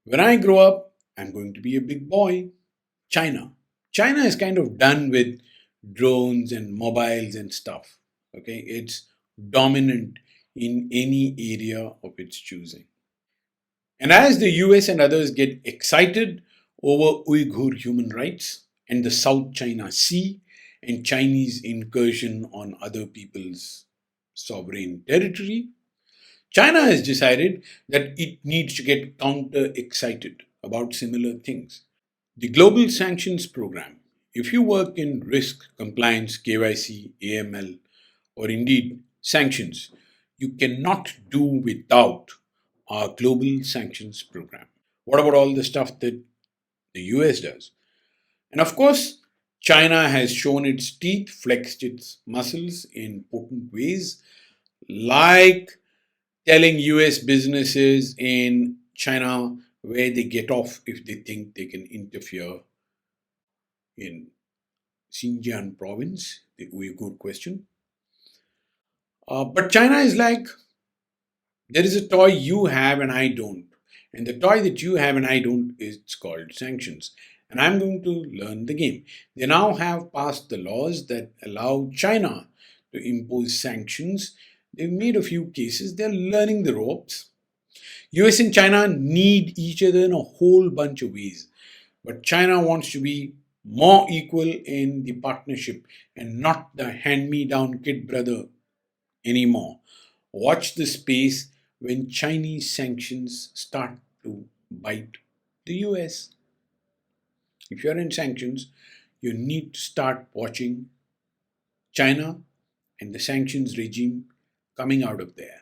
When I grow up, I'm going to be a big boy. China. China is kind of done with drones and mobiles and stuff. Okay, it's dominant in any area of its choosing. And as the US and others get excited over Uyghur human rights and the South China Sea and Chinese incursion on other people's sovereign territory, China has decided that it needs to get counter excited about similar things. The Global Sanctions Program. If you work in risk, compliance, KYC, AML, or indeed sanctions, you cannot do without our Global Sanctions Program. What about all the stuff that the US does? And of course, China has shown its teeth, flexed its muscles in potent ways, like telling US businesses in China where they get off if they think they can interfere in Xinjiang province, the Uyghur question. But China is like, there is a toy you have and I don't. And the toy that you have and I don't is it's called sanctions. And I'm going to learn the game. They now have passed the laws that allow China to impose sanctions. They've made a few cases. They're learning the ropes. US and China need each other in a whole bunch of ways. But China wants to be more equal in the partnership and not the hand me down kid brother anymore. Watch the space when Chinese sanctions start to bite the US. If you're in sanctions, you need to start watching China and the sanctions regime coming out of there.